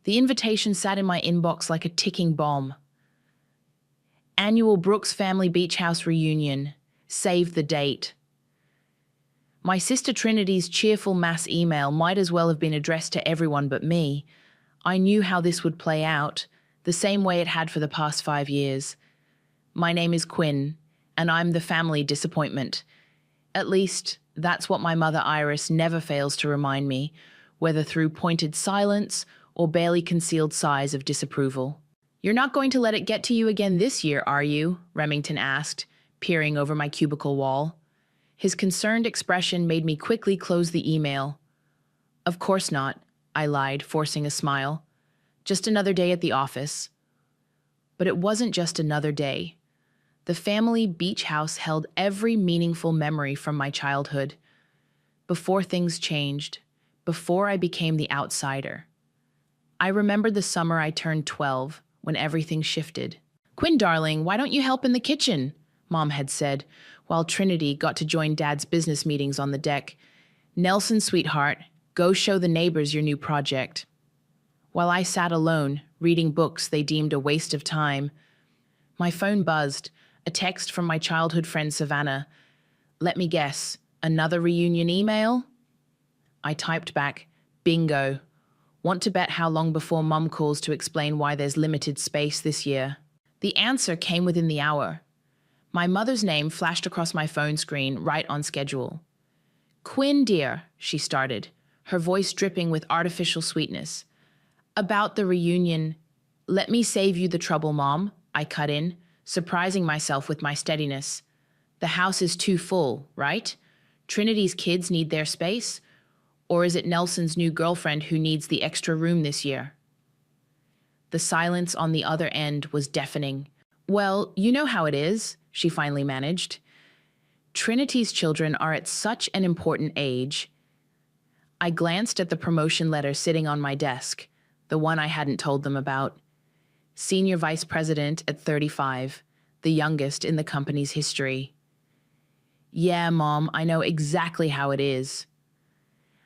The invitation sat in my inbox like a ticking bomb. Annual Brooks Family Beach House Reunion. Save the date. My sister Trinity's cheerful mass email might as well have been addressed to everyone but me. I knew how this would play out, the same way it had for the past 5 years. My name is Quinn, and I'm the family disappointment. At least, that's what my mother Iris never fails to remind me, whether through pointed silence or barely concealed sighs of disapproval. "You're not going to let it get to you again this year, are you?" Remington asked, peering over my cubicle wall. His concerned expression made me quickly close the email. "Of course not," I lied, forcing a smile. "Just another day at the office." But it wasn't just another day. The family beach house held every meaningful memory from my childhood. Before things changed, before I became the outsider. I remembered the summer I turned 12, when everything shifted. "Quinn, darling, why don't you help in the kitchen?" Mom had said, while Trinity got to join Dad's business meetings on the deck. "Nelson, sweetheart, go show the neighbors your new project." While I sat alone, reading books they deemed a waste of time, my phone buzzed, a text from my childhood friend Savannah. "Let me guess, another reunion email?" I typed back, "Bingo. Want to bet how long before Mum calls to explain why there's limited space this year?" The answer came within the hour. My mother's name flashed across my phone screen, right on schedule. "Quinn, dear," she started, her voice dripping with artificial sweetness. "About the reunion." "Let me save you the trouble, Mom," I cut in, surprising myself with my steadiness. "The house is too full, right? Trinity's kids need their space? Or is it Nelson's new girlfriend who needs the extra room this year?" The silence on the other end was deafening. "Well, you know how it is," she finally managed. "Trinity's children are at such an important age." I glanced at the promotion letter sitting on my desk, the one I hadn't told them about. Senior Vice President at 35, the youngest in the company's history. "Yeah, Mom, I know exactly how it is."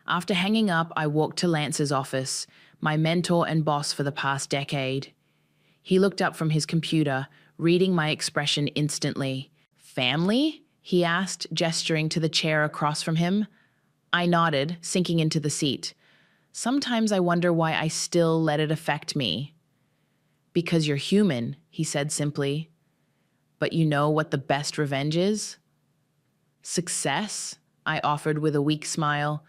After hanging up, I walked to Lance's office, my mentor and boss for the past decade. He looked up from his computer, reading my expression instantly. "Family?" he asked, gesturing to the chair across from him. I nodded, sinking into the seat. Sometimes I wonder why I still let it affect me. "Because you're human," he said simply. "But you know what the best revenge is?" "Success?" I offered with a weak smile.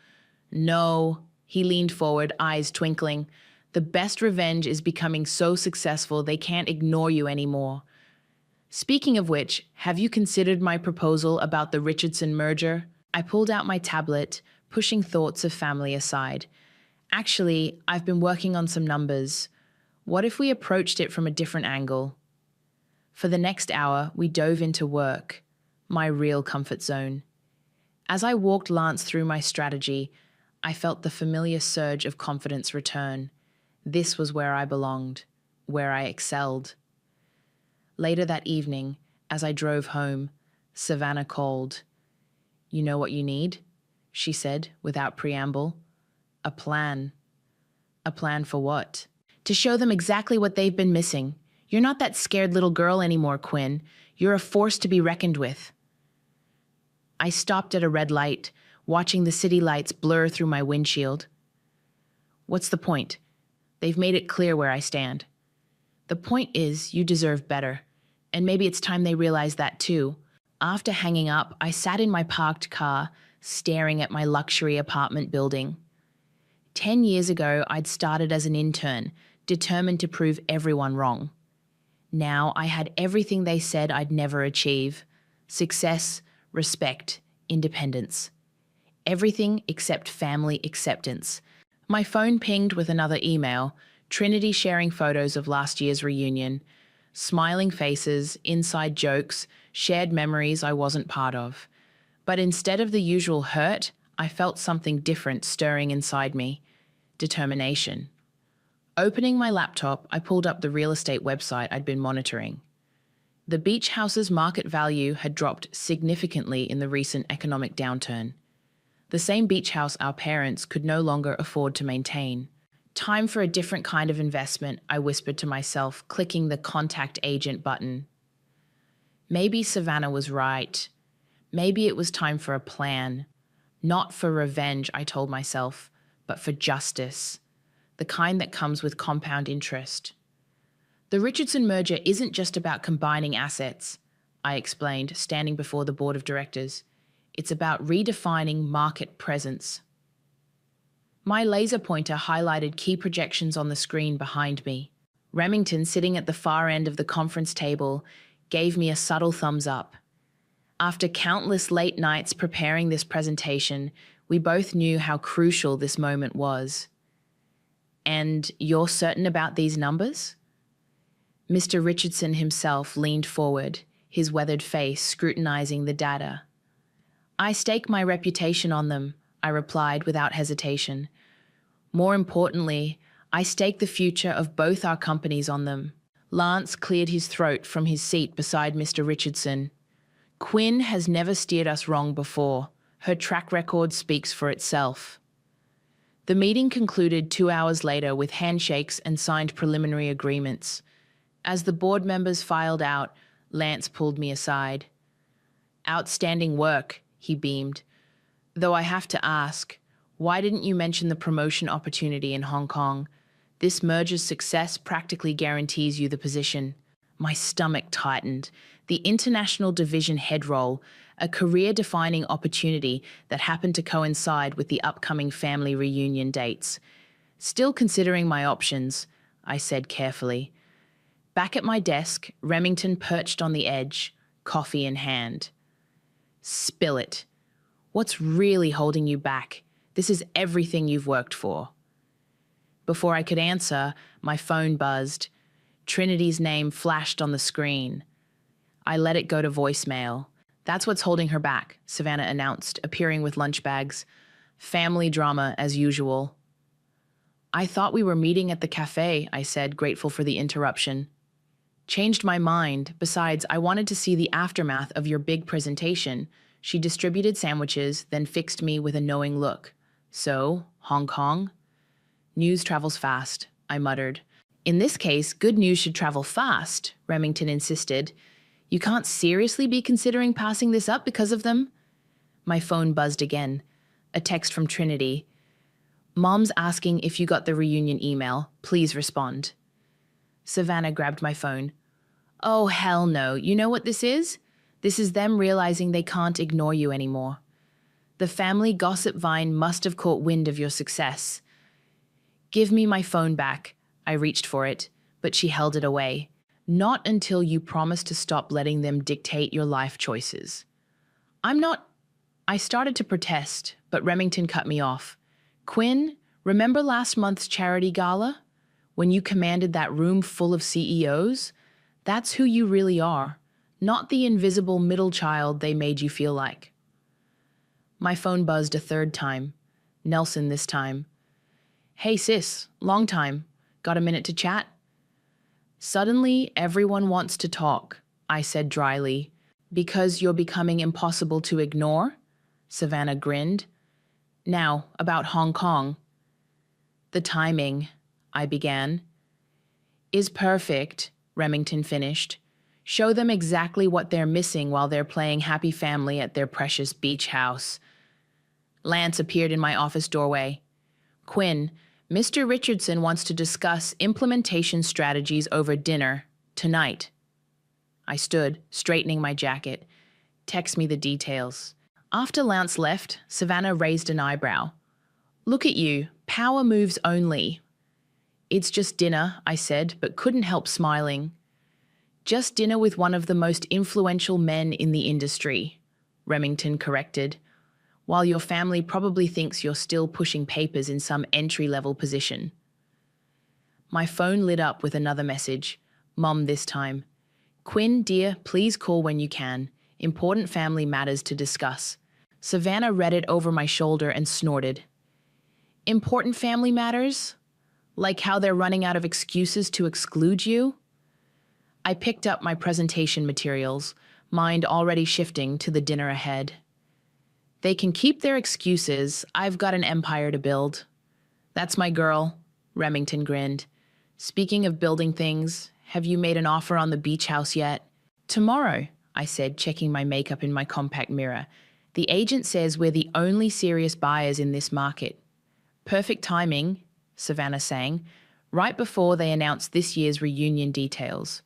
"No," he leaned forward, eyes twinkling. "The best revenge is becoming so successful they can't ignore you anymore. Speaking of which, have you considered my proposal about the Richardson merger?" I pulled out my tablet, pushing thoughts of family aside. "Actually, I've been working on some numbers. What if we approached it from a different angle?" For the next hour, we dove into work, my real comfort zone. As I walked Lance through my strategy, I felt the familiar surge of confidence return. This was where I belonged, where I excelled. Later that evening, as I drove home, Savannah called. "You know what you need?" she said, without preamble. "A plan." "A plan for what?" "To show them exactly what they've been missing. You're not that scared little girl anymore, Quinn. You're a force to be reckoned with." I stopped at a red light, watching the city lights blur through my windshield. "What's the point? They've made it clear where I stand." "The point is, you deserve better. And maybe it's time they realize that too." After hanging up, I sat in my parked car, staring at my luxury apartment building. 10 years ago, I'd started as an intern, determined to prove everyone wrong. Now I had everything they said I'd never achieve: success, respect, independence. Everything except family acceptance. My phone pinged with another email, Trinity sharing photos of last year's reunion. Smiling faces, inside jokes, shared memories I wasn't part of. But instead of the usual hurt, I felt something different stirring inside me. Determination. Opening my laptop, I pulled up the real estate website I'd been monitoring. The beach house's market value had dropped significantly in the recent economic downturn. The same beach house our parents could no longer afford to maintain. Time for a different kind of investment, I whispered to myself, clicking the contact agent button. Maybe Savannah was right. Maybe it was time for a plan. Not for revenge, I told myself, but for justice. The kind that comes with compound interest. The Richardson merger isn't just about combining assets, I explained, standing before the board of directors. It's about redefining market presence. My laser pointer highlighted key projections on the screen behind me. Remington, sitting at the far end of the conference table, gave me a subtle thumbs up. After countless late nights preparing this presentation, we both knew how crucial this moment was. And you're certain about these numbers? Mr. Richardson himself leaned forward, his weathered face scrutinizing the data. I stake my reputation on them, I replied without hesitation. More importantly, I stake the future of both our companies on them. Lance cleared his throat from his seat beside Mr. Richardson. Quinn has never steered us wrong before. Her track record speaks for itself. The meeting concluded 2 hours later with handshakes and signed preliminary agreements. As the board members filed out, Lance pulled me aside. Outstanding work, he beamed. Though I have to ask, why didn't you mention the promotion opportunity in Hong Kong? This merger's success practically guarantees you the position. My stomach tightened. The international division head role, a career-defining opportunity that happened to coincide with the upcoming family reunion dates. Still considering my options, I said carefully. Back at my desk, Remington perched on the edge, coffee in hand. Spill it. What's really holding you back? This is everything you've worked for. Before I could answer, my phone buzzed. Trinity's name flashed on the screen. I let it go to voicemail. That's what's holding her back, Savannah announced, appearing with lunch bags. Family drama, as usual. I thought we were meeting at the cafe, I said, grateful for the interruption. Changed my mind. Besides, I wanted to see the aftermath of your big presentation. She distributed sandwiches, then fixed me with a knowing look. So, Hong Kong? News travels fast, I muttered. In this case, good news should travel fast, Remington insisted. You can't seriously be considering passing this up because of them? My phone buzzed again. A text from Trinity. Mom's asking if you got the reunion email. Please respond. Savannah grabbed my phone. Oh, hell no. You know what this is? This is them realizing they can't ignore you anymore. The family gossip vine must have caught wind of your success. Give me my phone back. I reached for it, but she held it away. Not until you promise to stop letting them dictate your life choices. I'm not... I started to protest, but Remington cut me off. Quinn, remember last month's charity gala? When you commanded that room full of CEOs? That's who you really are, not the invisible middle child they made you feel like. My phone buzzed a third time. Nelson this time. Hey sis, long time. Got a minute to chat? Suddenly, everyone wants to talk, I said dryly. Because you're becoming impossible to ignore? Savannah grinned. Now, about Hong Kong. The timing, I began. Is perfect, Remington finished. Show them exactly what they're missing while they're playing happy family at their precious beach house. Lance appeared in my office doorway. Quinn, Mr. Richardson wants to discuss implementation strategies over dinner tonight. I stood, straightening my jacket. Text me the details. After Lance left, Savannah raised an eyebrow. Look at you, power moves only. It's just dinner, I said, but couldn't help smiling. Just dinner with one of the most influential men in the industry, Remington corrected, while your family probably thinks you're still pushing papers in some entry-level position. My phone lit up with another message, Mom this time. Quinn, dear, please call when you can. Important family matters to discuss. Savannah read it over my shoulder and snorted. Important family matters? Like how they're running out of excuses to exclude you? I picked up my presentation materials, mind already shifting to the dinner ahead. They can keep their excuses. I've got an empire to build. That's my girl, Remington grinned. Speaking of building things, have you made an offer on the beach house yet? Tomorrow, I said, checking my makeup in my compact mirror. The agent says we're the only serious buyers in this market. Perfect timing, Savannah sang, right before they announced this year's reunion details.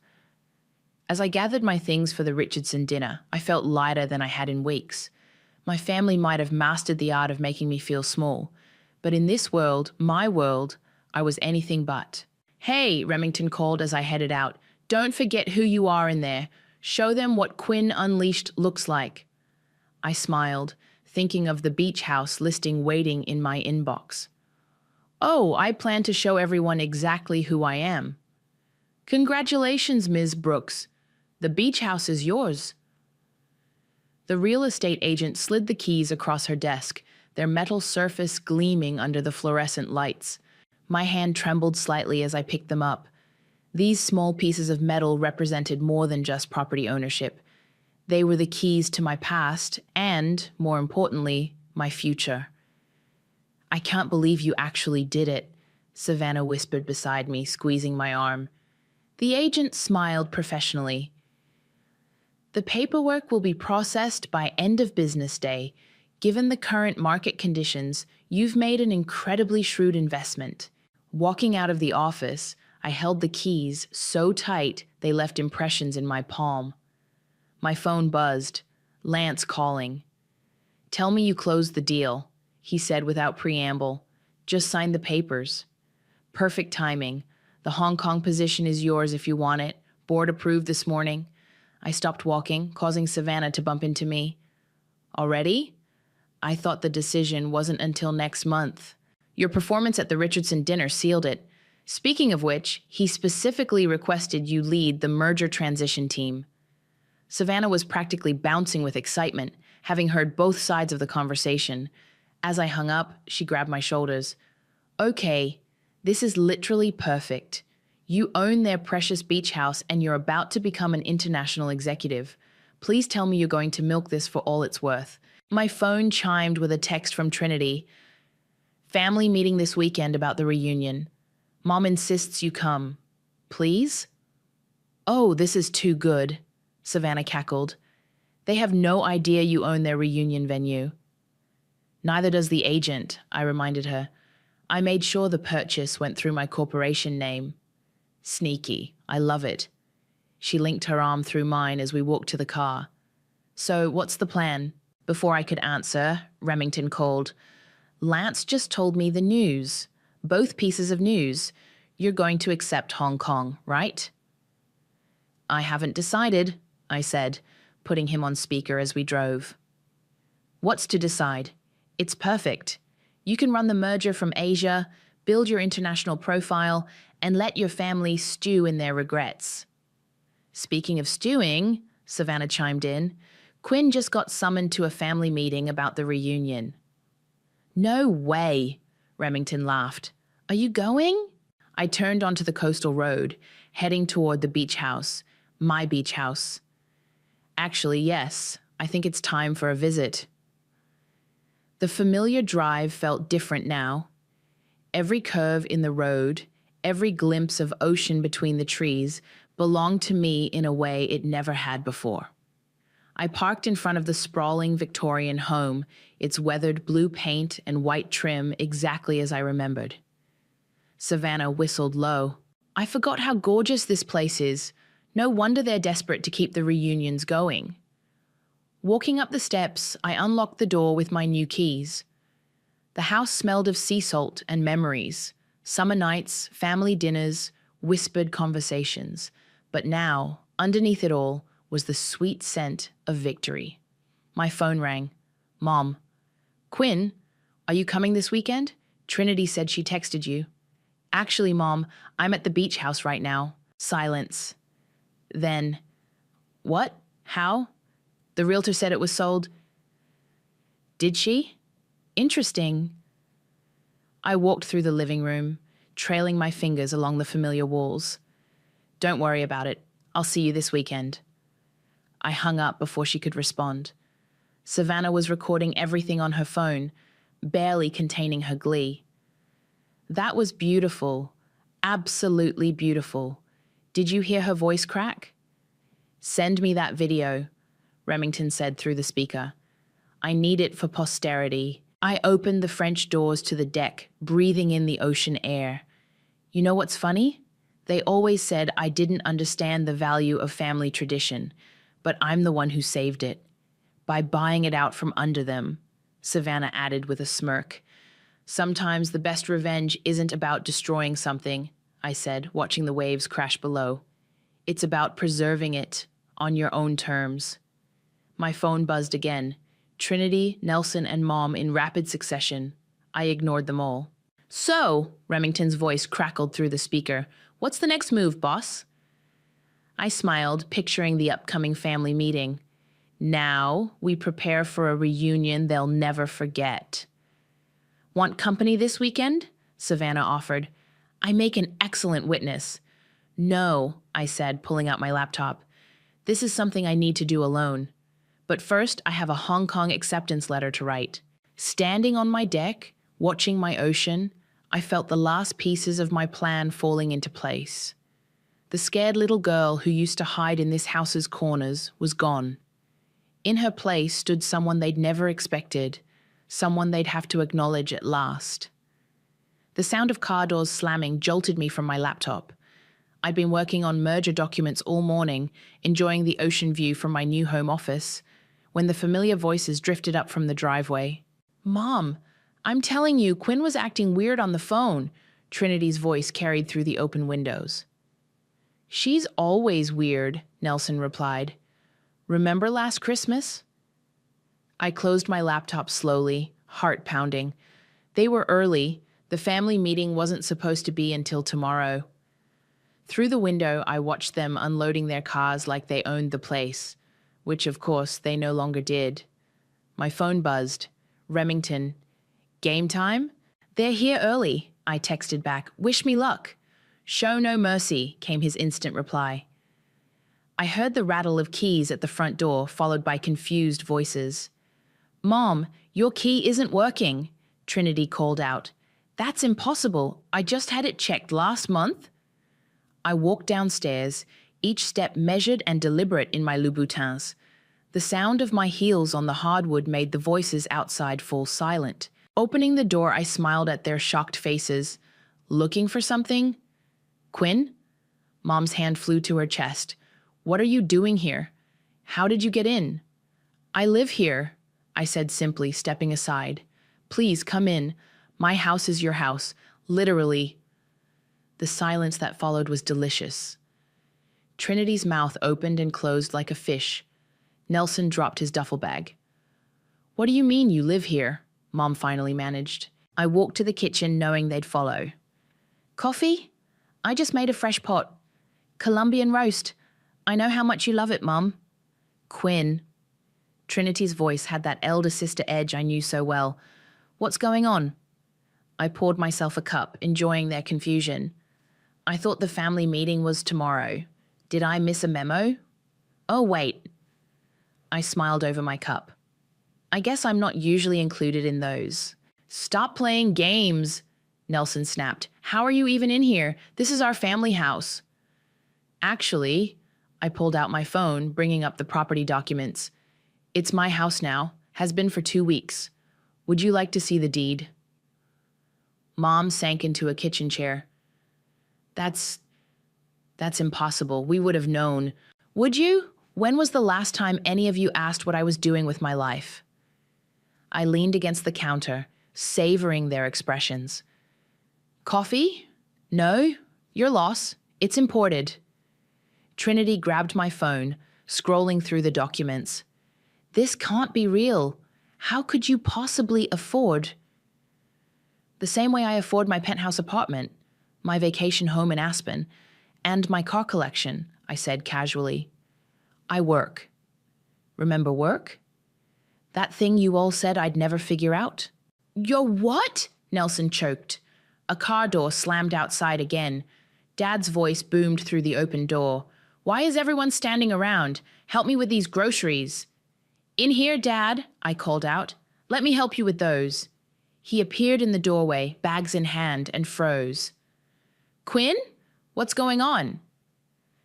As I gathered my things for the Richardson dinner, I felt lighter than I had in weeks. My family might have mastered the art of making me feel small, but in this world, my world, I was anything but. Hey, Remington called as I headed out. Don't forget who you are in there. Show them what Quinn Unleashed looks like. I smiled, thinking of the beach house listing waiting in my inbox. Oh, I plan to show everyone exactly who I am. Congratulations, Ms. Brooks. The beach house is yours. The real estate agent slid the keys across her desk, their metal surface gleaming under the fluorescent lights. My hand trembled slightly as I picked them up. These small pieces of metal represented more than just property ownership. They were the keys to my past and, more importantly, my future. I can't believe you actually did it, Savannah whispered beside me, squeezing my arm. The agent smiled professionally. The paperwork will be processed by end of business day. Given the current market conditions, you've made an incredibly shrewd investment. Walking out of the office, I held the keys so tight they left impressions in my palm. My phone buzzed. Lance calling. Tell me you closed the deal, he said without preamble. Just sign the papers. Perfect timing. The Hong Kong position is yours if you want it. Board approved this morning. I stopped walking, causing Savannah to bump into me. Already? I thought the decision wasn't until next month. Your performance at the Richardson dinner sealed it. Speaking of which, he specifically requested you lead the merger transition team. Savannah was practically bouncing with excitement, having heard both sides of the conversation. As I hung up, she grabbed my shoulders. Okay, this is literally perfect. You own their precious beach house and you're about to become an international executive. Please tell me you're going to milk this for all it's worth. My phone chimed with a text from Trinity. Family meeting this weekend about the reunion. Mom insists you come. Please? Oh, this is too good, Savannah cackled. They have no idea you own their reunion venue. Neither does the agent, I reminded her. I made sure the purchase went through my corporation name. Sneaky. I love it. She linked her arm through mine as we walked to the car. So, what's the plan? Before I could answer, Remington called. Lance just told me the news. Both pieces of news. You're going to accept Hong Kong, right? I haven't decided, I said, putting him on speaker as we drove. What's to decide? It's perfect. You can run the merger from Asia, build your international profile, and let your family stew in their regrets. Speaking of stewing, Savannah chimed in, Quinn just got summoned to a family meeting about the reunion. No way, Remington laughed. Are you going? I turned onto the coastal road, heading toward the beach house, my beach house. Actually, yes, I think it's time for a visit. The familiar drive felt different now. Every curve in the road, every glimpse of ocean between the trees belonged to me in a way it never had before. I parked in front of the sprawling Victorian home, its weathered blue paint and white trim exactly as I remembered. Savannah whistled low. I forgot how gorgeous this place is. No wonder they're desperate to keep the reunions going. Walking up the steps, I unlocked the door with my new keys. The house smelled of sea salt and memories, summer nights, family dinners, whispered conversations. But now, underneath it all, was the sweet scent of victory. My phone rang. Mom. Quinn, are you coming this weekend? Trinity said she texted you. Actually, Mom, I'm at the beach house right now. Silence. Then, what? How? The realtor said it was sold. Did she? Interesting. I walked through the living room, trailing my fingers along the familiar walls. Don't worry about it. I'll see you this weekend. I hung up before she could respond. Savannah was recording everything on her phone, barely containing her glee. That was beautiful. Absolutely beautiful. Did you hear her voice crack? Send me that video, Remington said through the speaker. I need it for posterity. I opened the French doors to the deck, breathing in the ocean air. You know what's funny? They always said I didn't understand the value of family tradition, but I'm the one who saved it. By buying it out from under them, Savannah added with a smirk. Sometimes the best revenge isn't about destroying something, I said, watching the waves crash below. It's about preserving it on your own terms. My phone buzzed again. Trinity, Nelson, and Mom in rapid succession. I ignored them all. So, Remington's voice crackled through the speaker. What's the next move, boss? I smiled, picturing the upcoming family meeting. Now we prepare for a reunion they'll never forget. Want company this weekend? Savannah offered. I make an excellent witness. No, I said, pulling out my laptop. This is something I need to do alone. But first, I have a Hong Kong acceptance letter to write. Standing on my deck, watching my ocean, I felt the last pieces of my plan falling into place. The scared little girl who used to hide in this house's corners was gone. In her place stood someone they'd never expected, someone they'd have to acknowledge at last. The sound of car doors slamming jolted me from my laptop. I'd been working on merger documents all morning, enjoying the ocean view from my new home office, when the familiar voices drifted up from the driveway. Mom, I'm telling you, Quinn was acting weird on the phone, Trinity's voice carried through the open windows. She's always weird, Nelson replied. Remember last Christmas? I closed my laptop slowly, heart pounding. They were early. The family meeting wasn't supposed to be until tomorrow. Through the window, I watched them unloading their cars like they owned the place, which, of course, they no longer did. My phone buzzed. Remington. Game time? They're here early, I texted back. Wish me luck. Show no mercy, came his instant reply. I heard the rattle of keys at the front door, followed by confused voices. Mom, your key isn't working, Trinity called out. That's impossible. I just had it checked last month. I walked downstairs, each step measured and deliberate in my Louboutins. The sound of my heels on the hardwood made the voices outside fall silent. Opening the door, I smiled at their shocked faces. Looking for something? Quinn? Mom's hand flew to her chest. What are you doing here? How did you get in? I live here, I said simply, stepping aside. Please come in. My house is your house. Literally. The silence that followed was delicious. Trinity's mouth opened and closed like a fish. Nelson dropped his duffel bag. What do you mean you live here? Mom finally managed. I walked to the kitchen knowing they'd follow. Coffee? I just made a fresh pot. Colombian roast. I know how much you love it, Mom. Quinn. Trinity's voice had that elder sister edge I knew so well. What's going on? I poured myself a cup, enjoying their confusion. I thought the family meeting was tomorrow. Did I miss a memo? Oh, wait. I smiled over my cup. I guess I'm not usually included in those. Stop playing games, Nelson snapped. How are you even in here? This is our family house. Actually, I pulled out my phone, bringing up the property documents. It's my house now, has been for 2 weeks. Would you like to see the deed? Mom sank into a kitchen chair. That's impossible. We would have known. Would you? When was the last time any of you asked what I was doing with my life? I leaned against the counter, savoring their expressions. Coffee? No, your loss. It's imported. Trinity grabbed my phone, scrolling through the documents. This can't be real. How could you possibly afford? The same way I afford my penthouse apartment, my vacation home in Aspen, and my car collection, I said casually. I work. Remember work? That thing you all said I'd never figure out? Your what? Nelson choked. A car door slammed outside again. Dad's voice boomed through the open door. Why is everyone standing around? Help me with these groceries. In here, Dad, I called out. Let me help you with those. He appeared in the doorway, bags in hand, and froze. Quinn? What's going on?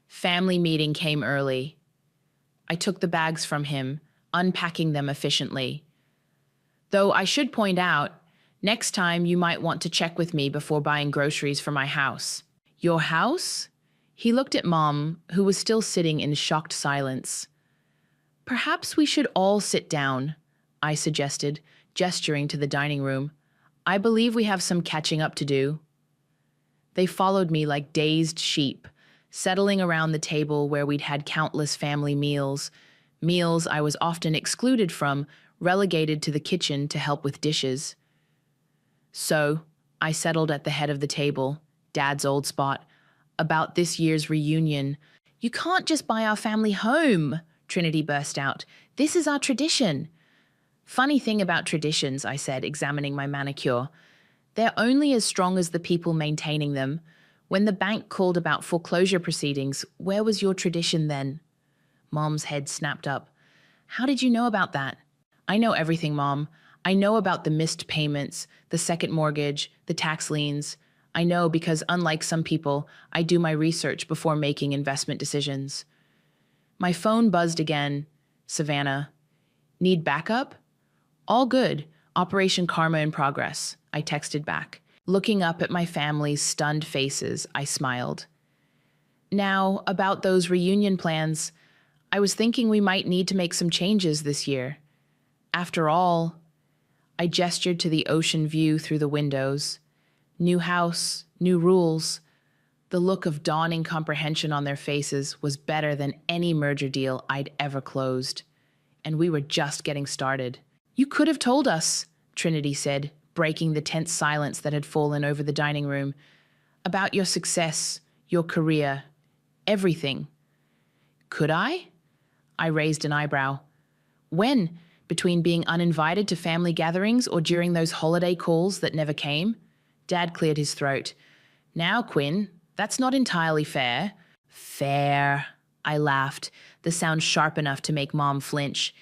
Family meeting came early. I took the bags from him, unpacking them efficiently. Though I should point out, next time you might want to check with me before buying groceries for my house. Your house? He looked at Mom, who was still sitting in shocked silence. Perhaps we should all sit down, I suggested, gesturing to the dining room. I believe we have some catching up to do. They followed me like dazed sheep, settling around the table where we'd had countless family meals I was often excluded from, relegated to the kitchen to help with dishes. So, I settled at the head of the table, Dad's old spot, about this year's reunion. You can't just buy our family home, Trinity burst out. This is our tradition. Funny thing about traditions, I said, examining my manicure. They're only as strong as the people maintaining them. When the bank called about foreclosure proceedings, where was your tradition then? Mom's head snapped up. How did you know about that? I know everything, Mom. I know about the missed payments, the second mortgage, the tax liens. I know because, unlike some people, I do my research before making investment decisions. My phone buzzed again. Savannah. Need backup? All good. Operation Karma in progress, I texted back. Looking up at my family's stunned faces, I smiled. Now, about those reunion plans, I was thinking we might need to make some changes this year. After all, I gestured to the ocean view through the windows. New house, new rules. The look of dawning comprehension on their faces was better than any merger deal I'd ever closed. And we were just getting started. You could have told us, Trinity said, breaking the tense silence that had fallen over the dining room, about your success, your career, everything. Could I? I raised an eyebrow. When? Between being uninvited to family gatherings or during those holiday calls that never came? Dad cleared his throat. Now, Quinn, that's not entirely fair. Fair, I laughed, the sound sharp enough to make Mom flinch.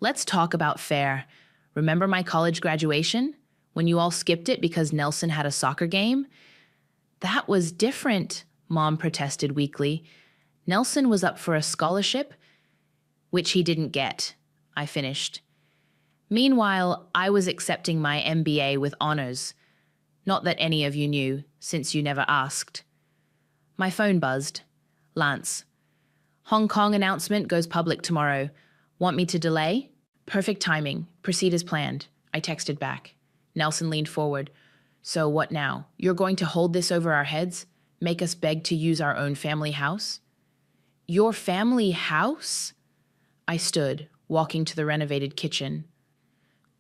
Let's talk about fair. Remember my college graduation? When you all skipped it because Nelson had a soccer game? That was different, Mom protested weakly. Nelson was up for a scholarship, which he didn't get, I finished. Meanwhile, I was accepting my MBA with honors. Not that any of you knew, since you never asked. My phone buzzed. Lance. Hong Kong announcement goes public tomorrow. Want me to delay? Perfect timing. Proceed as planned. I texted back. Nelson leaned forward. So what now? You're going to hold this over our heads? Make us beg to use our own family house? Your family house? I stood, walking to the renovated kitchen.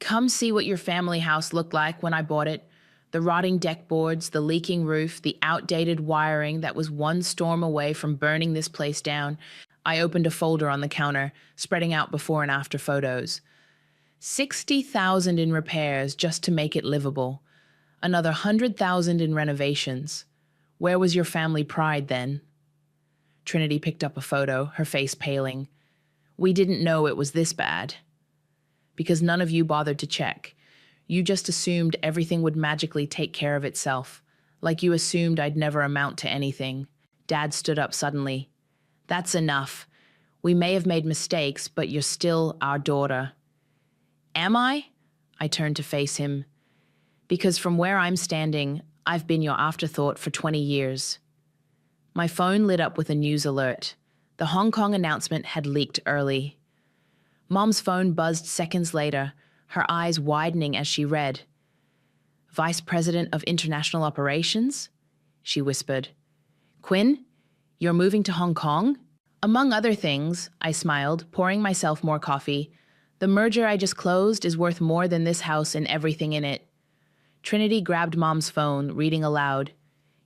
Come see what your family house looked like when I bought it. The rotting deck boards, the leaking roof, the outdated wiring that was one storm away from burning this place down. I opened a folder on the counter, spreading out before and after photos. 60,000 in repairs just to make it livable. Another 100,000 in renovations. Where was your family pride then? Trinity picked up a photo, her face paling. We didn't know it was this bad. Because none of you bothered to check. You just assumed everything would magically take care of itself, like you assumed I'd never amount to anything. Dad stood up suddenly. That's enough. We may have made mistakes, but you're still our daughter. Am I? I turned to face him. Because from where I'm standing, I've been your afterthought for 20 years. My phone lit up with a news alert. The Hong Kong announcement had leaked early. Mom's phone buzzed seconds later, her eyes widening as she read. Vice President of International Operations? She whispered. Quinn, you're moving to Hong Kong? Among other things, I smiled, pouring myself more coffee. The merger I just closed is worth more than this house and everything in it. Trinity grabbed Mom's phone, reading aloud.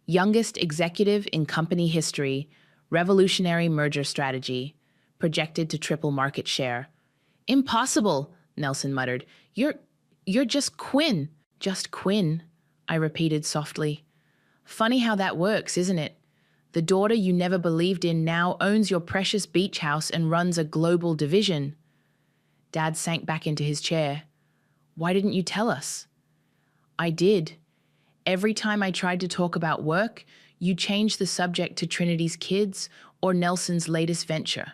Youngest executive in company history, revolutionary merger strategy, projected to triple market share. Impossible, Nelson muttered. You're just Quinn. Just Quinn, I repeated softly. Funny how that works, isn't it? The daughter you never believed in now owns your precious beach house and runs a global division. Dad sank back into his chair. Why didn't you tell us? I did. Every time I tried to talk about work, you changed the subject to Trinity's kids or Nelson's latest venture.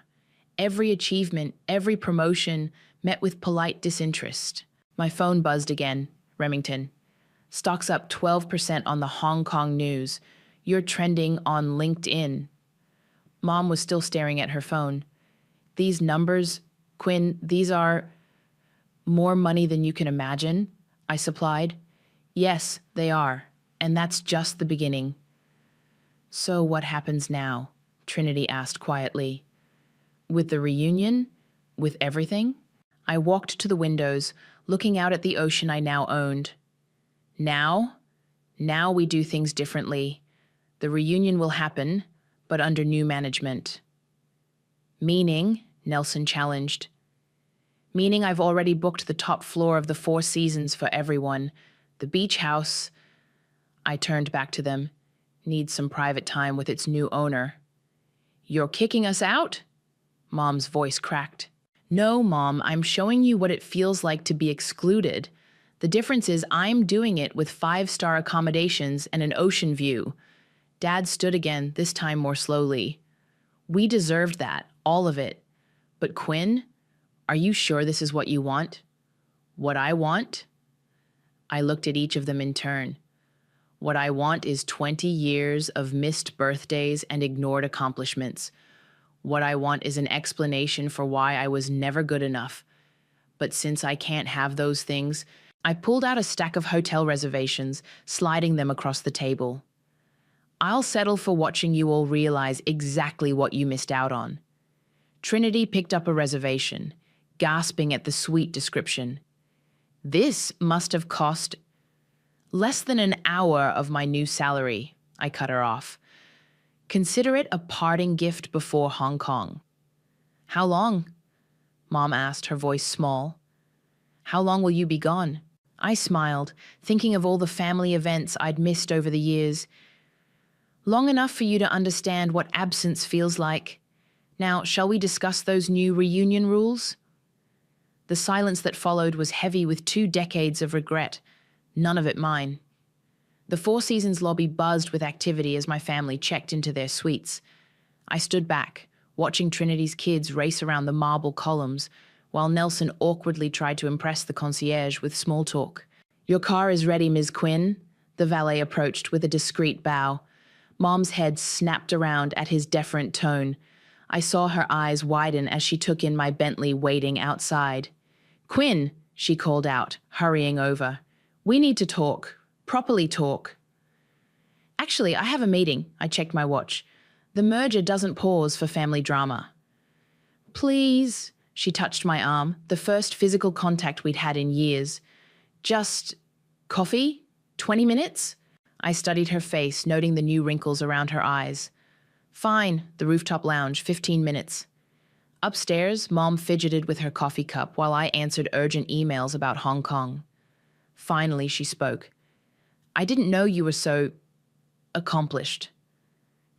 Every achievement, every promotion met with polite disinterest. My phone buzzed again. Remington. Stocks up 12% on the Hong Kong news. You're trending on LinkedIn. Mom was still staring at her phone. These numbers, Quinn, these are more money than you can imagine, I supplied. Yes, they are, and that's just the beginning. So what happens now? Trinity asked quietly. With the reunion? With everything? I walked to the windows, looking out at the ocean I now owned. Now? Now we do things differently. The reunion will happen, but under new management. Meaning, Nelson challenged. Meaning I've already booked the top floor of the Four Seasons for everyone. The beach house, I turned back to them, needs some private time with its new owner. You're kicking us out? Mom's voice cracked. No, Mom, I'm showing you what it feels like to be excluded. The difference is I'm doing it with 5-star accommodations and an ocean view. Dad stood again, this time more slowly. We deserved that, all of it. But Quinn, are you sure this is what you want? What I want? I looked at each of them in turn. What I want is 20 years of missed birthdays and ignored accomplishments. What I want is an explanation for why I was never good enough. But since I can't have those things, I pulled out a stack of hotel reservations, sliding them across the table. I'll settle for watching you all realize exactly what you missed out on. Trinity picked up a reservation, gasping at the sweet description. This must have cost less than an hour of my new salary, I cut her off. Consider it a parting gift before Hong Kong. How long? Mom asked, her voice small. How long will you be gone? I smiled, thinking of all the family events I'd missed over the years. Long enough for you to understand what absence feels like. Now, shall we discuss those new reunion rules? The silence that followed was heavy with 2 decades of regret, none of it mine. The Four Seasons lobby buzzed with activity as my family checked into their suites. I stood back, watching Trinity's kids race around the marble columns, while Nelson awkwardly tried to impress the concierge with small talk. Your car is ready, Ms. Quinn, the valet approached with a discreet bow. Mom's head snapped around at his deferent tone. I saw her eyes widen as she took in my Bentley waiting outside. Quinn, she called out, hurrying over. We need to talk. Properly talk. Actually, I have a meeting. I checked my watch. The merger doesn't pause for family drama. Please, she touched my arm, the first physical contact we'd had in years. Just coffee? 20 minutes? I studied her face, noting the new wrinkles around her eyes. Fine, the rooftop lounge, 15 minutes. Upstairs, Mom fidgeted with her coffee cup while I answered urgent emails about Hong Kong. Finally, she spoke. I didn't know you were so accomplished.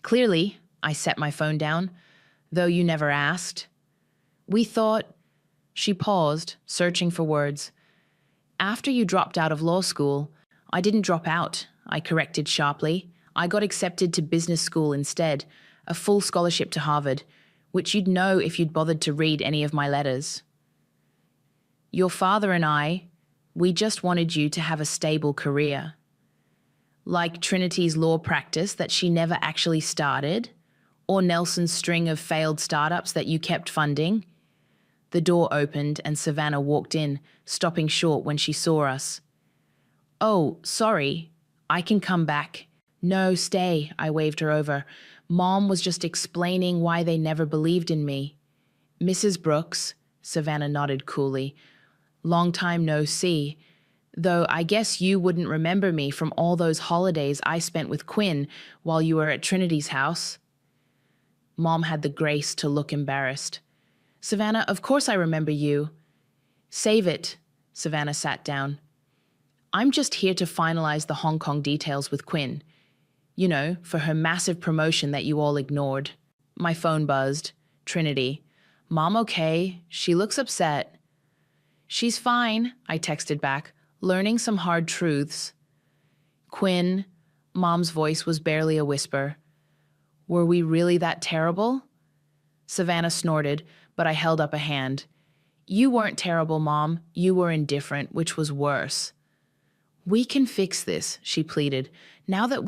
Clearly, I set my phone down, though you never asked. We thought... She paused, searching for words. After you dropped out of law school, I didn't drop out, I corrected sharply. I got accepted to business school instead, a full scholarship to Harvard, which you'd know if you'd bothered to read any of my letters. Your father and I, we just wanted you to have a stable career. Like Trinity's law practice that she never actually started, or Nelson's string of failed startups that you kept funding. The door opened and Savannah walked in, stopping short when she saw us. Oh, sorry, I can come back. No, stay, I waved her over. Mom was just explaining why they never believed in me. Mrs. Brooks, Savannah nodded coolly. Long time no see. Though I guess you wouldn't remember me from all those holidays I spent with Quinn while you were at Trinity's house. Mom had the grace to look embarrassed. Savannah, of course I remember you. Save it. Savannah sat down. I'm just here to finalize the Hong Kong details with Quinn. You know, for her massive promotion that you all ignored. My phone buzzed. Trinity. Mom okay? She looks upset. She's fine, I texted back, learning some hard truths. Quinn, Mom's voice was barely a whisper. Were we really that terrible? Savannah snorted, but I held up a hand. You weren't terrible, Mom. You were indifferent, which was worse. We can fix this, she pleaded. Now that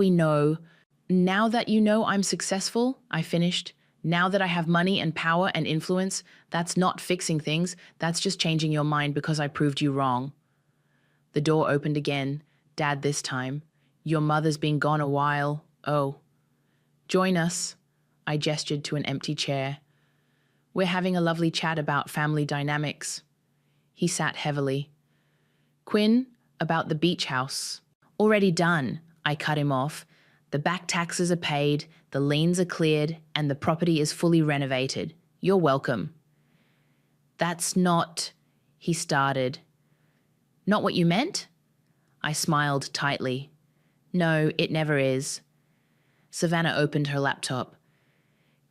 you know I'm successful, I finished. Now that I have money and power and influence, that's not fixing things. That's just changing your mind because I proved you wrong. The door opened again. Dad this time. Your mother's been gone a while. Oh. Join us. I gestured to an empty chair. We're having a lovely chat about family dynamics. He sat heavily. Quinn, about the beach house. Already done, I cut him off. The back taxes are paid, the liens are cleared, and the property is fully renovated. You're welcome. That's not, he started. Not what you meant? I smiled tightly. No, it never is. Savannah opened her laptop.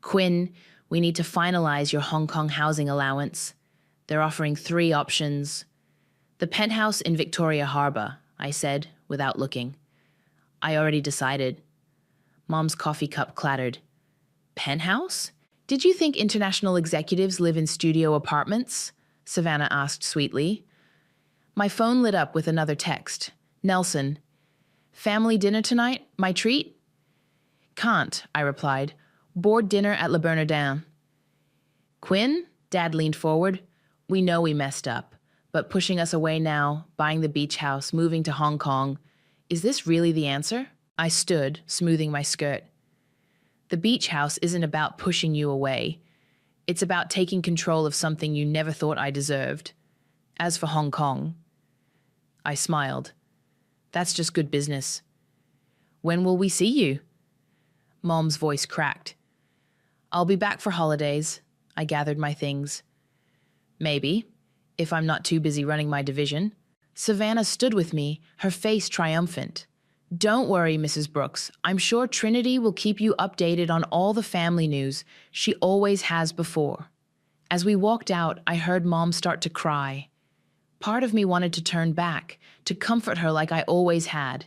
Quinn, we need to finalize your Hong Kong housing allowance. They're offering 3 options. The penthouse in Victoria Harbour, I said, without looking. I already decided. Mom's coffee cup clattered. Penthouse? Did you think international executives live in studio apartments? Savannah asked sweetly. My phone lit up with another text. Nelson. Family dinner tonight? My treat? Can't, I replied. Board dinner at Le Bernardin. Quinn? Dad leaned forward. We know we messed up, but pushing us away now, buying the beach house, moving to Hong Kong, is this really the answer? I stood, smoothing my skirt. The beach house isn't about pushing you away. It's about taking control of something you never thought I deserved. As for Hong Kong, I smiled. That's just good business. When will we see you? Mom's voice cracked. I'll be back for holidays. I gathered my things. Maybe, if I'm not too busy running my division. Savannah stood with me, her face triumphant. Don't worry, Mrs. Brooks. I'm sure Trinity will keep you updated on all the family news. She always has before. As we walked out, I heard Mom start to cry. Part of me wanted to turn back, to comfort her like I always had.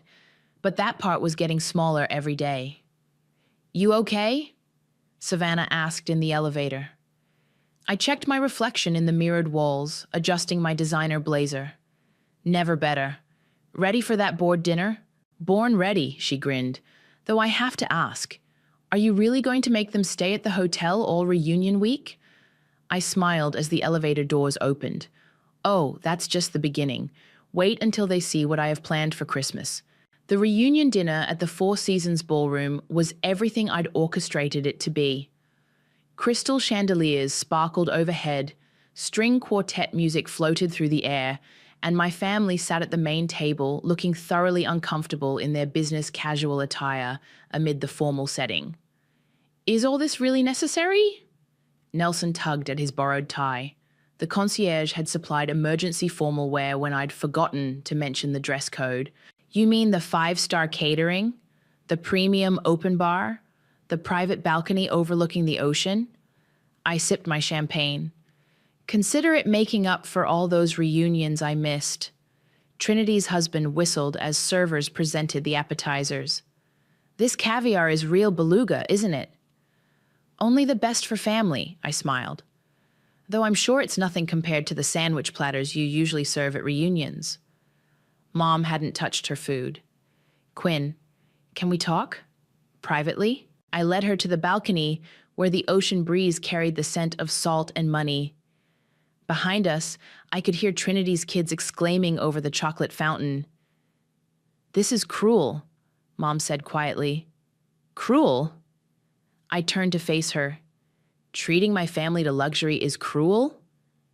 But that part was getting smaller every day. You okay? Savannah asked in the elevator. I checked my reflection in the mirrored walls, adjusting my designer blazer. Never better. Ready for that board dinner? Born ready, she grinned. Though I have to ask, are you really going to make them stay at the hotel all reunion week? I smiled as the elevator doors opened. Oh, that's just the beginning. Wait until they see what I have planned for Christmas. The reunion dinner at the Four Seasons Ballroom was everything I'd orchestrated it to be. Crystal chandeliers sparkled overhead, string quartet music floated through the air, and my family sat at the main table looking thoroughly uncomfortable in their business casual attire amid the formal setting. Is all this really necessary? Nelson tugged at his borrowed tie. The concierge had supplied emergency formal wear when I'd forgotten to mention the dress code. You mean the 5-star catering? The premium open bar? The private balcony overlooking the ocean? I sipped my champagne. Consider it making up for all those reunions I missed. Trinity's husband whistled as servers presented the appetizers. This caviar is real beluga, isn't it? Only the best for family, I smiled. Though I'm sure it's nothing compared to the sandwich platters you usually serve at reunions. Mom hadn't touched her food. Quinn, can we talk? Privately? I led her to the balcony where the ocean breeze carried the scent of salt and money. Behind us, I could hear Trinity's kids exclaiming over the chocolate fountain. This is cruel, Mom said quietly. Cruel? I turned to face her. Treating my family to luxury is cruel?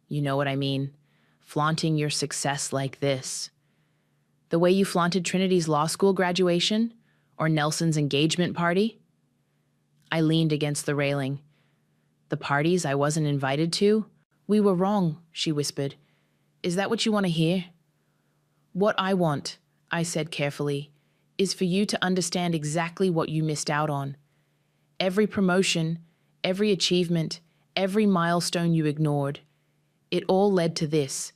You know what I mean. Flaunting your success like this. The way you flaunted Trinity's law school graduation? Or Nelson's engagement party? I leaned against the railing. The parties I wasn't invited to? We were wrong, she whispered. Is that what you want to hear? What I want, I said carefully, is for you to understand exactly what you missed out on. Every promotion, every achievement, every milestone you ignored. It all led to this.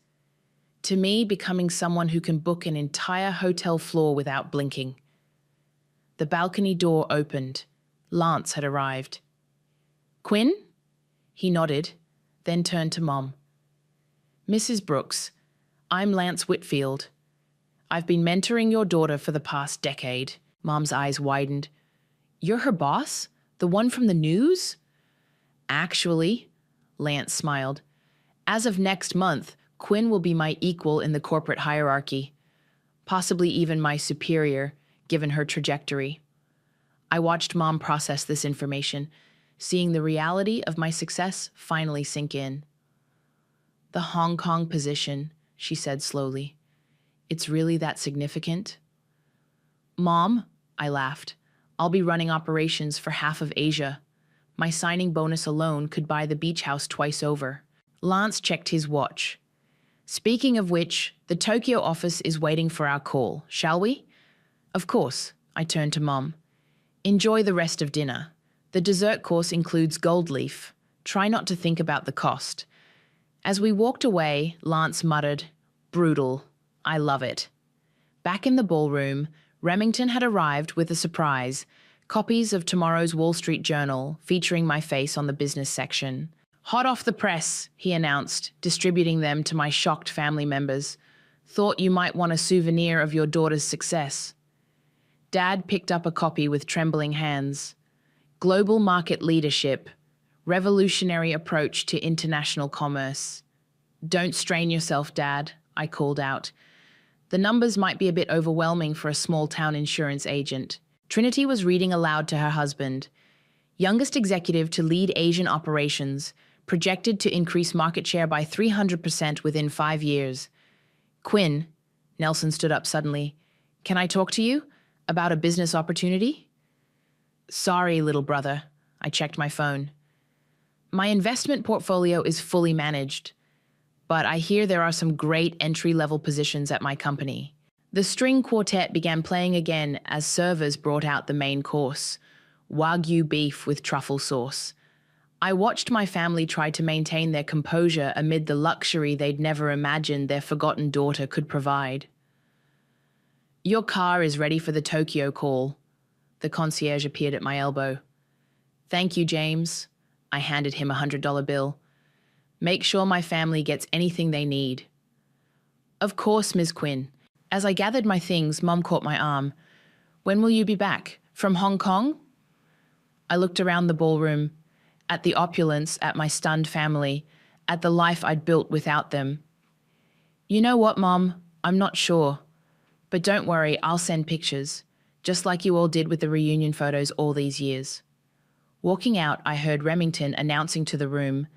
To me becoming someone who can book an entire hotel floor without blinking. The balcony door opened. Lance had arrived. "Quinn?" He nodded, then turned to Mom. "Mrs. Brooks, I'm Lance Whitfield. I've been mentoring your daughter for the past decade." Mom's eyes widened. "You're her boss? The one from the news?" "Actually," Lance smiled, "as of next month, Quinn will be my equal in the corporate hierarchy. Possibly even my superior, given her trajectory." I watched Mom process this information, seeing the reality of my success finally sink in. "The Hong Kong position," she said slowly. "It's really that significant?" "Mom," I laughed, "I'll be running operations for half of Asia. My signing bonus alone could buy the beach house twice over." Lance checked his watch. "Speaking of which, the Tokyo office is waiting for our call, shall we?" "Of course," I turned to Mom. "Enjoy the rest of dinner. The dessert course includes gold leaf. Try not to think about the cost." As we walked away, Lance muttered, "Brutal. I love it." Back in the ballroom, Remington had arrived with a surprise: copies of tomorrow's Wall Street Journal featuring my face on the business section. "Hot off the press," he announced, distributing them to my shocked family members. "Thought you might want a souvenir of your daughter's success." Dad picked up a copy with trembling hands. "Global Market Leadership, Revolutionary Approach to International Commerce." "Don't strain yourself, Dad," I called out. "The numbers might be a bit overwhelming for a small-town insurance agent." Trinity was reading aloud to her husband. "Youngest executive to lead Asian operations, projected to increase market share by 300% within 5 years. Quinn," Nelson stood up suddenly, "can I talk to you about a business opportunity?" "Sorry, little brother." I checked my phone. "My investment portfolio is fully managed, but I hear there are some great entry-level positions at my company." The string quartet began playing again as servers brought out the main course, Wagyu beef with truffle sauce. I watched my family try to maintain their composure amid the luxury they'd never imagined their forgotten daughter could provide. "Your car is ready for the Tokyo call." The concierge appeared at my elbow. "Thank you, James." I handed him a $100 bill. "Make sure my family gets anything they need." "Of course, Ms. Quinn." As I gathered my things, Mom caught my arm. "When will you be back? From Hong Kong?" I looked around the ballroom, at the opulence, at my stunned family, at the life I'd built without them. "You know what, Mom? I'm not sure. But don't worry, I'll send pictures, just like you all did with the reunion photos all these years." Walking out, I heard Remington announcing to the room,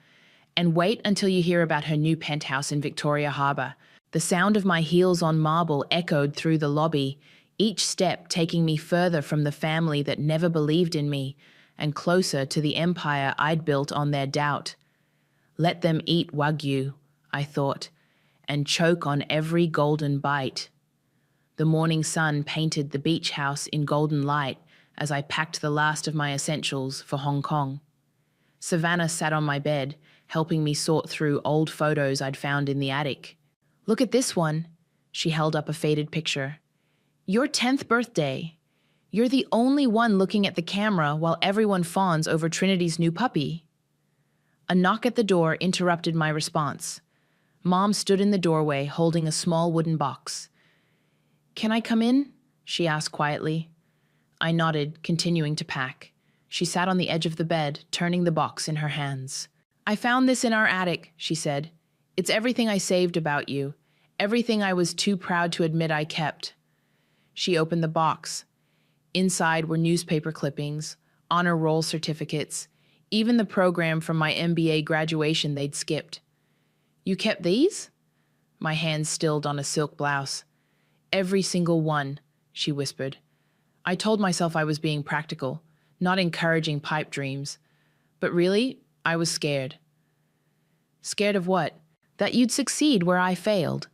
"And wait until you hear about her new penthouse in Victoria Harbour." The sound of my heels on marble echoed through the lobby, each step taking me further from the family that never believed in me and closer to the empire I'd built on their doubt. Let them eat Wagyu, I thought, and choke on every golden bite. The morning sun painted the beach house in golden light as I packed the last of my essentials for Hong Kong. Savannah sat on my bed, helping me sort through old photos I'd found in the attic. "Look at this one." She held up a faded picture. "Your 10th birthday. You're the only one looking at the camera while everyone fawns over Trinity's new puppy." A knock at the door interrupted my response. Mom stood in the doorway holding a small wooden box. "Can I come in?" she asked quietly. I nodded, continuing to pack. She sat on the edge of the bed, turning the box in her hands. "I found this in our attic," she said. "It's everything I saved about you, everything I was too proud to admit I kept." She opened the box. Inside were newspaper clippings, honor roll certificates, even the program from my MBA graduation they'd skipped. "You kept these?" My hands stilled on a silk blouse. "Every single one," she whispered. I told myself I was being practical, not encouraging pipe dreams. But really, I was scared. Scared of what? That you'd succeed where I failed.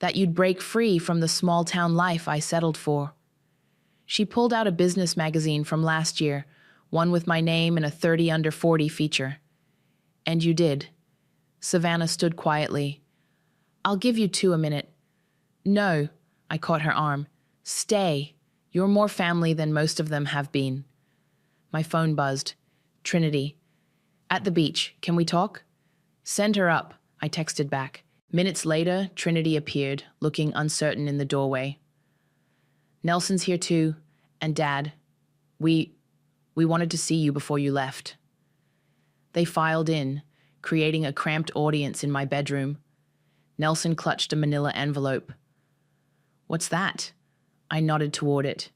That you'd break free from the small-town life I settled for. She pulled out a business magazine from last year, one with my name and a 30 under 40 feature. "And you did." Savannah stood quietly. "I'll give you 2 a minute." "No," I caught her arm. "Stay. You're more family than most of them have been. My phone buzzed. Trinity. At the beach. Can we talk? Send her up, I texted back. Minutes later, Trinity appeared, looking uncertain in the doorway. Nelson's here too, and Dad. We wanted to see you before you left. They filed in, creating a cramped audience in my bedroom. Nelson clutched a manila envelope. What's that? I nodded toward it.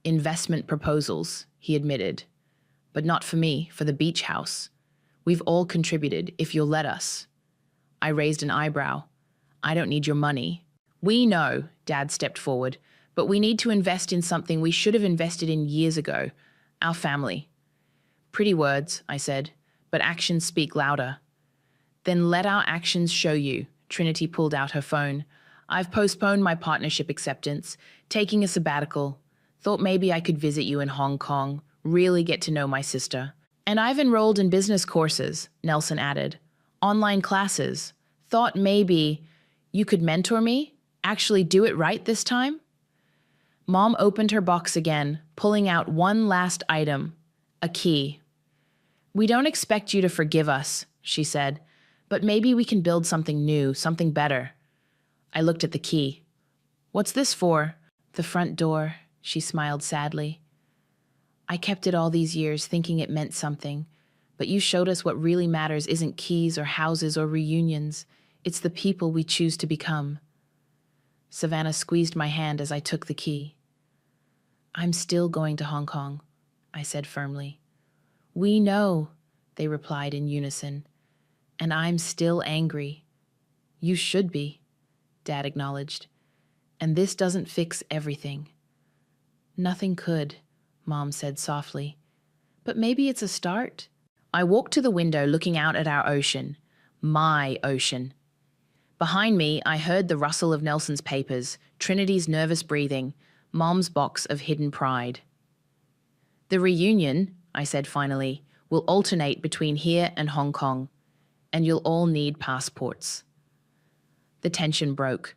Investment proposals, he admitted. But not for me, for the beach house. We've all contributed, if you'll let us. I raised an eyebrow. I don't need your money. We know, Dad stepped forward, but we need to invest in something we should have invested in years ago, our family. Pretty words, I said, but actions speak louder. Then let our actions show you. Trinity pulled out her phone. I've postponed my partnership acceptance, taking a sabbatical. Thought maybe I could visit you in Hong Kong, really get to know my sister. And I've enrolled in business courses, Nelson added. Online classes. Thought maybe you could mentor me? Actually do it right this time? Mom opened her box again, pulling out one last item, a key. We don't expect you to forgive us, she said, but maybe we can build something new, something better. I looked at the key. What's this for? The front door, she smiled sadly. I kept it all these years thinking it meant something, but you showed us what really matters isn't keys or houses or reunions. It's the people we choose to become. Savannah squeezed my hand as I took the key. I'm still going to Hong Kong, I said firmly. We know, they replied in unison. And I'm still angry. You should be, Dad acknowledged. And this doesn't fix everything. Nothing could, Mom said softly. But maybe it's a start. I walked to the window looking out at our ocean. My ocean. Behind me, I heard the rustle of Nelson's papers, Trinity's nervous breathing, Mom's box of hidden pride. The reunion, I said finally, will alternate between here and Hong Kong, and you'll all need passports. The tension broke.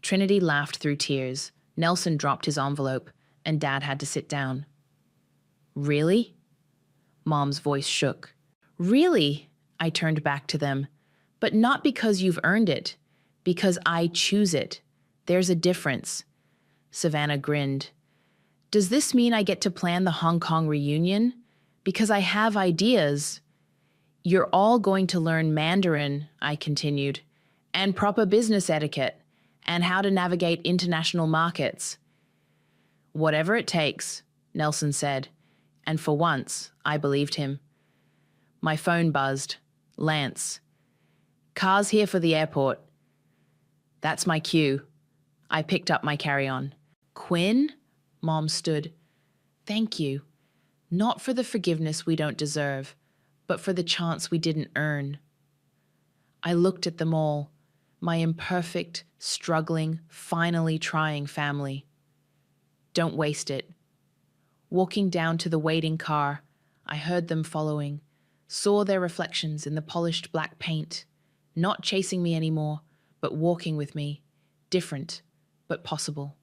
Trinity laughed through tears. Nelson dropped his envelope, and Dad had to sit down. Really? Mom's voice shook. Really? I turned back to them. But not because you've earned it. Because I choose it. There's a difference. Savannah grinned. Does this mean I get to plan the Hong Kong reunion? Because I have ideas. You're all going to learn Mandarin, I continued, and proper business etiquette, and how to navigate international markets. Whatever it takes, Nelson said, and for once, I believed him. My phone buzzed. Lance. Car's here for the airport. That's my cue. I picked up my carry-on. Quinn? Mom stood. Thank you. Not for the forgiveness we don't deserve, but for the chance we didn't earn. I looked at them all, my imperfect, struggling, finally trying family. Don't waste it. Walking down to the waiting car, I heard them following, saw their reflections in the polished black paint, not chasing me anymore, but walking with me, different, but possible.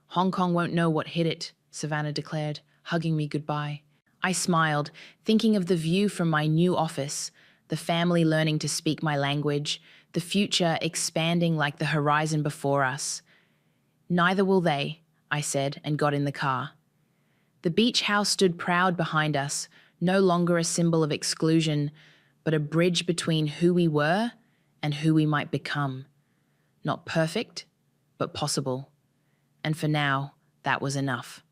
Hong Kong won't know what hit it, Savannah declared, hugging me goodbye. I smiled, thinking of the view from my new office, the family learning to speak my language, the future expanding like the horizon before us. Neither will they, I said, and got in the car. The beach house stood proud behind us, no longer a symbol of exclusion, but a bridge between who we were and who we might become. Not perfect, but possible. And for now, that was enough.